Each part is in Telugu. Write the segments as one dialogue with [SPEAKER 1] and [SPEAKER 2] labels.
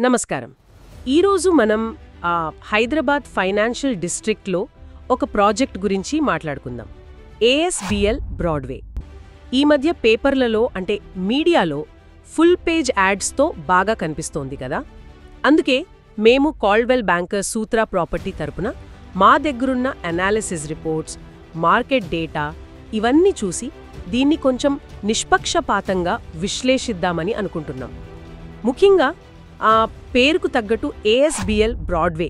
[SPEAKER 1] నమస్కారం. ఈరోజు మనం హైదరాబాద్ ఫైనాన్షియల్ డిస్ట్రిక్ట్లో ఒక ప్రాజెక్ట్ గురించి మాట్లాడుకుందాం. ASBL Broadway. ఈ మధ్య పేపర్లలో అంటే మీడియాలో ఫుల్ పేజ్ యాడ్స్తో బాగా కనిపిస్తోంది కదా. అందుకే మేము కాల్డ్వెల్ బ్యాంకర్స్ సూత్రా ప్రాపర్టీ తరపున మా దగ్గరున్న అనాలిసిస్ రిపోర్ట్స్, మార్కెట్ డేటా ఇవన్నీ చూసి దీన్ని కొంచెం నిష్పక్షపాతంగా విశ్లేషిద్దామని అనుకుంటున్నాం. ముఖ్యంగా పేరుకు తగ్గట్టు ఏఎస్బిఎల్ బ్రాడ్వే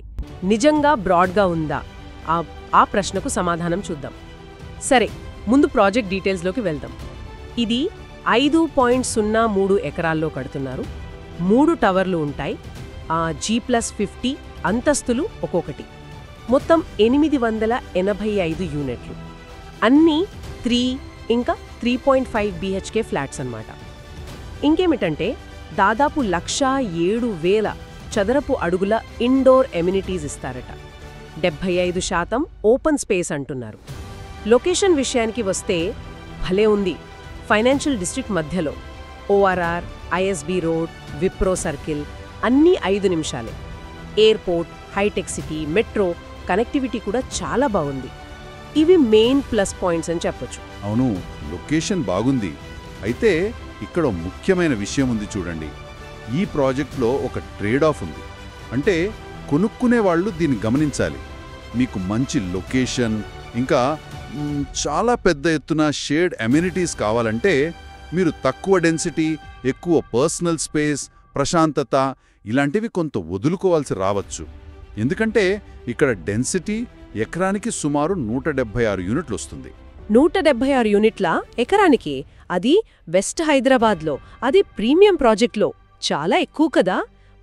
[SPEAKER 1] నిజంగా బ్రాడ్గా ఉందా ఆ ప్రశ్నకు సమాధానం చూద్దాం. సరే, ముందు ప్రాజెక్ట్ డీటెయిల్స్లోకి వెళ్దాం. ఇది 5.03 ఎకరాల్లో కడుతున్నారు. 3 టవర్లు ఉంటాయి. G+50 అంతస్తులు ఒక్కొక్కటి. మొత్తం 885 యూనిట్లు. అన్నీ 3 ఇంకా 3.5 BHK ఫ్లాట్స్ అన్నమాట. ఇంకేమిటంటే దాదాపు 1,07,000 చదరపు అడుగుల ఇండోర్ ఎమ్యూనిటీస్ ఇస్తారట. 75% ఓపెన్ స్పేస్ అంటున్నారు. లొకేషన్ విషయానికి వస్తే భలే ఉంది. ఫైనాన్షియల్ డిస్ట్రిక్ట్ మధ్యలో ORR, ISB road, Wipro circle అన్నీ 5 నిమిషాలే. Airport, hitech city, metro connectivity కూడా చాలా బాగుంది. ఇవి మెయిన్ ప్లస్ పాయింట్స్ అని చెప్పొచ్చు.
[SPEAKER 2] అవును, లొకేషన్ బాగుంది. అయితే ఇక్కడ ముఖ్యమైన విషయం ఉంది చూడండి. ఈ ప్రాజెక్ట్లో ఒక ట్రేడ్ ఆఫ్ ఉంది. అంటే కొనుక్కునే వాళ్ళు దీన్ని గమనించాలి. మీకు మంచి లొకేషన్ ఇంకా చాలా పెద్ద ఎత్తున షేర్డ్ అమ్యూనిటీస్ కావాలంటే మీరు తక్కువ డెన్సిటీ, ఎక్కువ పర్సనల్ స్పేస్, ప్రశాంతత ఇలాంటివి కొంత వదులుకోవాల్సి రావచ్చు. ఎందుకంటే ఇక్కడ డెన్సిటీ ఎకరానికి సుమారు 176 యూనిట్లు వస్తుంది.
[SPEAKER 1] 176 యూనిట్ల ఎకరానికి, అది వెస్ట్ హైదరాబాద్లో, అది ప్రీమియం ప్రాజెక్ట్లో చాలా ఎక్కువ కదా.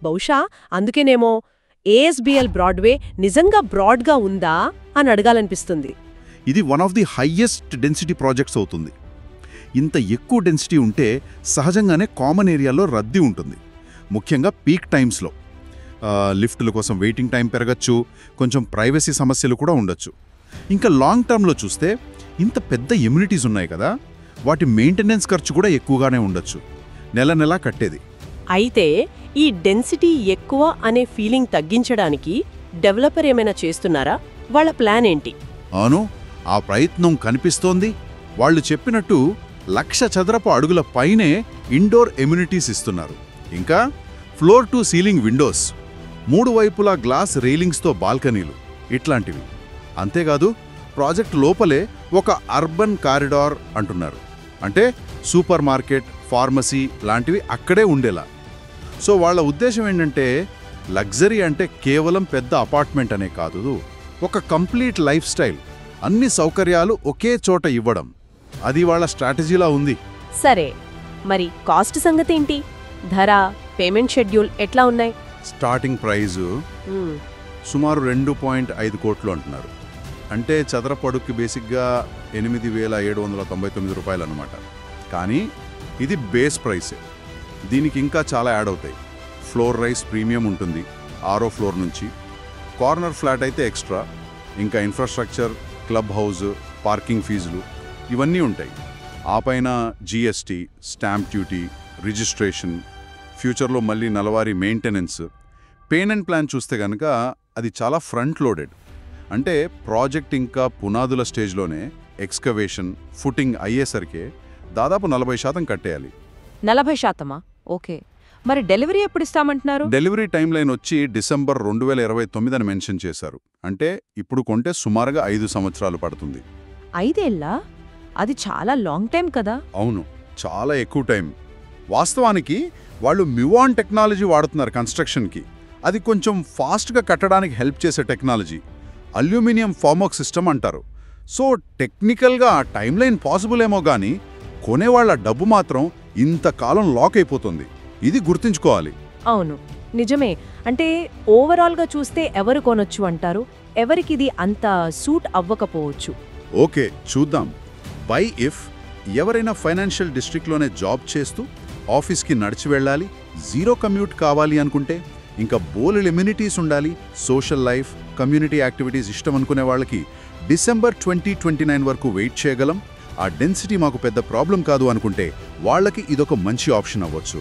[SPEAKER 1] బహుశా అందుకేనేమో ఏఎస్బిఎల్ బ్రాడ్వే నిజంగా బ్రాడ్గా ఉందా అని అడగాలనిపిస్తుంది.
[SPEAKER 2] ఇది one of the highest density projects అవుతుంది. ఇంత ఎక్కువ డెన్సిటీ ఉంటే సహజంగానే కామన్ ఏరియాలో రద్దీ ఉంటుంది. ముఖ్యంగా పీక్ టైమ్స్లో లిఫ్టుల కోసం వెయిటింగ్ టైం పెరగచ్చు, కొంచెం ప్రైవసీ సమస్యలు కూడా ఉండొచ్చు. ఇంకా లాంగ్ టర్మ్లో చూస్తే ఇంత పెద్ద ఎమ్యూనిటీస్ ఉన్నాయి కదా, వాటి మెయింటెనెన్స్ ఖర్చు కూడా ఎక్కువగానే ఉండొచ్చు, నెల నెలా కట్టేది.
[SPEAKER 1] అయితే ఈ డెన్సిటీ ఎక్కువ అనే ఫీలింగ్ తగ్గించడానికి డెవలపర్ ఏమైనా చేస్తున్నారా? వాళ్ళ ప్లాన్ ఏంటి?
[SPEAKER 2] అవును, ఆ ప్రయత్నం కనిపిస్తోంది. వాళ్ళు చెప్పినట్టు 1,00,000 చదరపు అడుగుల పైనే ఇండోర్ ఎమ్యూనిటీస్ ఇస్తున్నారు. ఇంకా ఫ్లోర్ టు సీలింగ్ విండోస్, 3 వైపులా గ్లాస్ రైలింగ్స్తో బాల్కనీలు ఇట్లాంటివి. అంతేకాదు ప్రాజెక్ట్ లోపలే ఒక అర్బన్ కారిడార్ అంటున్నారు. అంటే సూపర్ మార్కెట్, ఫార్మసీ లాంటివి అక్కడే ఉండేలా. సో వాళ్ళ ఉద్దేశం ఏంటంటే లగ్జరీ అంటే కేవలం పెద్ద అపార్ట్మెంట్ అనే కాదు, ఒక కంప్లీట్ లైఫ్ స్టైల్, అన్ని సౌకర్యాలు ఒకే చోట ఇవ్వడం. అది వాళ్ళ స్ట్రాటజీలా ఉంది.
[SPEAKER 1] సరే, మరి కాస్ట్ సంగతేంటి? ధర, పేమెంట్ షెడ్యూల్ ఎట్లా ఉన్నాయి?
[SPEAKER 2] స్టార్టింగ్ ప్రైజు సుమారు 2.5 కోట్లు అంటున్నారు. అంటే చదరపు అడుగుకి బేసిక్గా 8,799 రూపాయలు అన్నమాట. కానీ ఇది బేస్ ప్రైసే. దీనికి ఇంకా చాలా యాడ్ అవుతాయి. ఫ్లోర్ రైస్ ప్రీమియం ఉంటుంది 6వ ఫ్లోర్ నుంచి. కార్నర్ ఫ్లాట్ అయితే ఎక్స్ట్రా. ఇంకా ఇన్ఫ్రాస్ట్రక్చర్, క్లబ్ హౌస్, పార్కింగ్ ఫీజులు ఇవన్నీ ఉంటాయి. ఆ పైన GST, స్టాంప్ డ్యూటీ, రిజిస్ట్రేషన్, ఫ్యూచర్లో మళ్ళీ నెలవారీ మెయింటెనెన్స్. పేమెంట్ ప్లాన్ చూస్తే కనుక అది చాలా ఫ్రంట్ లోడెడ్. అంటే ప్రాజెక్ట్ ఇంకా పునాదుల స్టేజ్లోనే ఎక్స్కవేషన్, ఫుటింగ్ అయ్యేసరికే దాదాపు 40% కట్టేయాలి.
[SPEAKER 3] 40%? ఓకే. మరి డెలివరీ ఎప్పుడు ఇస్తామంటున్నారు?
[SPEAKER 2] డెలివరీ టైం లైన్ వచ్చి డిసెంబర్ 2029 అని మెన్షన్ చేశారు. అంటే ఇప్పుడు కొంటే సుమారుగా 5 సంవత్సరాలు పడుతుంది.
[SPEAKER 3] 5 ఏళ్ళా? అది చాలా లాంగ్ టైం కదా.
[SPEAKER 2] అవును, చాలా ఎక్కువ టైం. వాస్తవానికి వాళ్ళు మివాన్ టెక్నాలజీ వాడుతున్నారు కన్స్ట్రక్షన్కి. అది కొంచెం ఫాస్ట్గా కట్టడానికి హెల్ప్ చేసే టెక్నాలజీ. అల్యూమినియం ఫార్మోక్ సిస్టమ్ అంటారు. సో టెక్నికల్గా ఆ టైం లైన్ పాసిబుల్ ఏమో కానీ కొనేవాళ్ల డబ్బు మాత్రం ఇంతకాలం లాక్ అయిపోతుంది. ఇది గుర్తుంచుకోవాలి.
[SPEAKER 3] అవును, నిజమే. అంటే ఓవరాల్గా చూస్తే ఎవరు కొనొచ్చు అంటారు? ఎవరికిది అంత సూట్ అవ్వకపోవచ్చు.
[SPEAKER 2] ఓకే, చూద్దాం. బై ఇఫ్ ఎవరైనా ఫైనాన్షియల్ డిస్ట్రిక్ట్లోనే జాబ్ చేస్తూ ఆఫీస్కి నడిచి వెళ్ళాలి, 0 కమ్యూట్ కావాలి అనుకుంటే, ఇంకా బోలెడు ఎమ్యూనిటీస్ ఉండాలి, సోషల్ లైఫ్, కమ్యూనిటీ యాక్టివిటీస్ ఇష్టం అనుకునే వాళ్ళకి డిసెంబర్ 2029 వరకు వెయిట్ చేయగలం. ఆ డెన్సిటీ మాకు పెద్ద ప్రాబ్లం కాదు అనుకుంటే వాళ్ళకి ఇదొక మంచి ఆప్షన్ అవ్వచ్చు.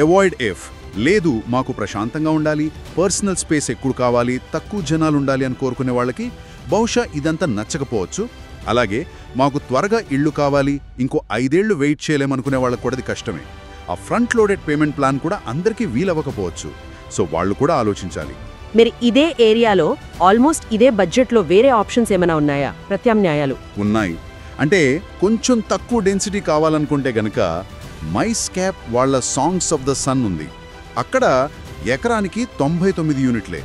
[SPEAKER 2] అవాయిడ్ ఇఫ్ లేదు మాకు ప్రశాంతంగా ఉండాలి, పర్సనల్ స్పేస్ ఎక్కువ కావాలి, తక్కువ జనాలు ఉండాలి అని కోరుకునే వాళ్ళకి బహుశా ఇదంతా నచ్చకపోవచ్చు. అలాగే మాకు త్వరగా ఇళ్ళు కావాలి, ఇంకో 5 ఏళ్లు వెయిట్ చేయలేమనుకునే వాళ్ళకి కూడా అది కష్టమే. ఆ ఫ్రంట్ లోడెడ్ పేమెంట్ ప్లాన్ కూడా అందరికీ వీలవ్వకపోవచ్చు. సో వాళ్ళు కూడా ఆలోచించాలి.
[SPEAKER 3] మరి ఇదే ఏరియాలో ఆల్మోస్ట్ ఇదే బడ్జెట్లో వేరే ఆప్షన్స్ ఏమైనా ఉన్నాయా, ప్రత్యామ్నాయాలు?
[SPEAKER 2] ఉన్నాయి. అంటే కొంచెం తక్కువ డెన్సిటీ కావాలనుకుంటే గనక మైస్కాప్ వాళ్ళ సాంగ్స్ ఆఫ్ ద సన్ ఉంది. అక్కడ ఎకరానికి 99 యూనిట్లే.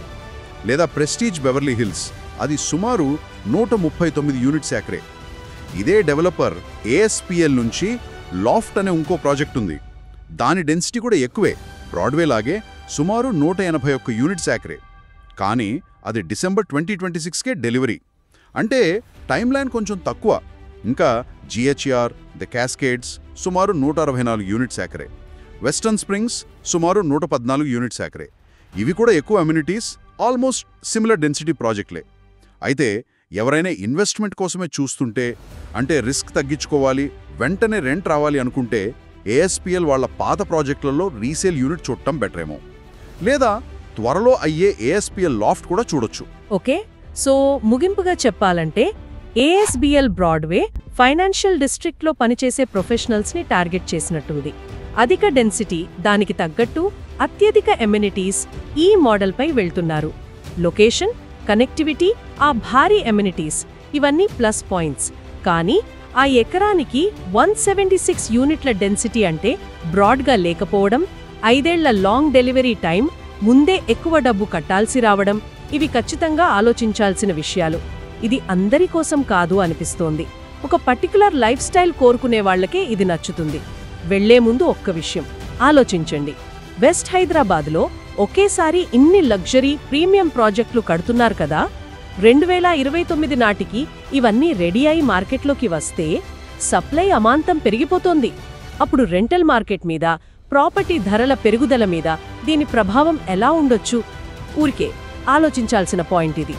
[SPEAKER 2] లేదా ప్రెస్టీజ్ బెవర్లీ హిల్స్, అది సుమారు 139 యూనిట్స్ ఎకరే. ఇదే డెవలపర్ ఏఎస్పిఎల్ నుంచి లాఫ్ట్ అనే ఇంకో ప్రాజెక్ట్ ఉంది. దాని డెన్సిటీ కూడా ఎక్కువే, బ్రాడ్వే లాగే సుమారు 181 యూనిట్స్ ఎకరే. కానీ అది డిసెంబర్ 2026కే డెలివరీ. అంటే టైమ్ లైన్ కొంచెం తక్కువ. ఇంకా జిహెచ్ఆర్ ద క్యాస్కేడ్స్ సుమారు 164 యూనిట్స్ ఎకరే. వెస్టర్న్ స్ప్రింగ్స్ సుమారు 114 యూనిట్స్ ఎకరే. ఇవి కూడా ఎక్కువ అమ్యూనిటీస్, ఆల్మోస్ట్ సిమిలర్ డెన్సిటీ ప్రాజెక్టులే. అయితే ఎవరైనా ఇన్వెస్ట్మెంట్ కోసమే చూస్తుంటే, అంటే రిస్క్ తగ్గించుకోవాలి, వెంటనే రెంట్ రావాలి అనుకుంటే ఏఎస్పిఎల్ వాళ్ళ పాత ప్రాజెక్టులలో రీసేల్ యూనిట్ చూడటం బెటరేమో. లేదా త్వరలో అయ్యే ఏఎస్పిఎల్ లాఫ్ట్ కూడా చూడొచ్చు.
[SPEAKER 3] ఓకే, సో ముగింపుగా చెప్పాలంటే ఏఎస్బిఎల్ బ్రాడ్వే ఫైనాన్షియల్ డిస్ట్రిక్ట్లో పనిచేసే ప్రొఫెషనల్స్ని టార్గెట్ చేసినట్టుంది. అధిక డెన్సిటీ, దానికి తగ్గట్టు అత్యధిక ఎమ్యూనిటీస్ ఈ మోడల్పై వెళ్తున్నారు. లొకేషన్, కనెక్టివిటీ, ఆ భారీ ఎమ్యూనిటీస్ ఇవన్నీ ప్లస్ పాయింట్స్. కానీ ఆ ఎకరానికి 176 యూనిట్ల డెన్సిటీ అంటే బ్రాడ్గా లేకపోవడం, 5 ఏళ్ల లాంగ్ డెలివరీ టైం, ముందే ఎక్కువ డబ్బు కట్టాల్సి రావడం, ఇవి ఖచ్చితంగా ఆలోచించాల్సిన విషయాలు. ఇది అందరి కోసం కాదు అనిపిస్తోంది. ఒక పర్టికులర్ లైఫ్ స్టైల్ కోరుకునే వాళ్లకే ఇది నచ్చుతుంది. వెళ్లే ముందు ఒక్క విషయం ఆలోచించండి. వెస్ట్ హైదరాబాద్లో ఒకేసారి ఇన్ని లగ్జరీ ప్రీమియం ప్రాజెక్టులు కడుతున్నారు కదా. 2029 నాటికి ఇవన్నీ రెడీ అయి మార్కెట్లోకి వస్తే సప్లై అమాంతం పెరిగిపోతోంది. అప్పుడు రెంటల్ మార్కెట్ మీద, ప్రాపర్టీ ధరల పెరుగుదల మీద దీని ప్రభావం ఎలా ఉండొచ్చు? ఊరికే ఆలోచించాల్సిన పాయింట్ ఇది.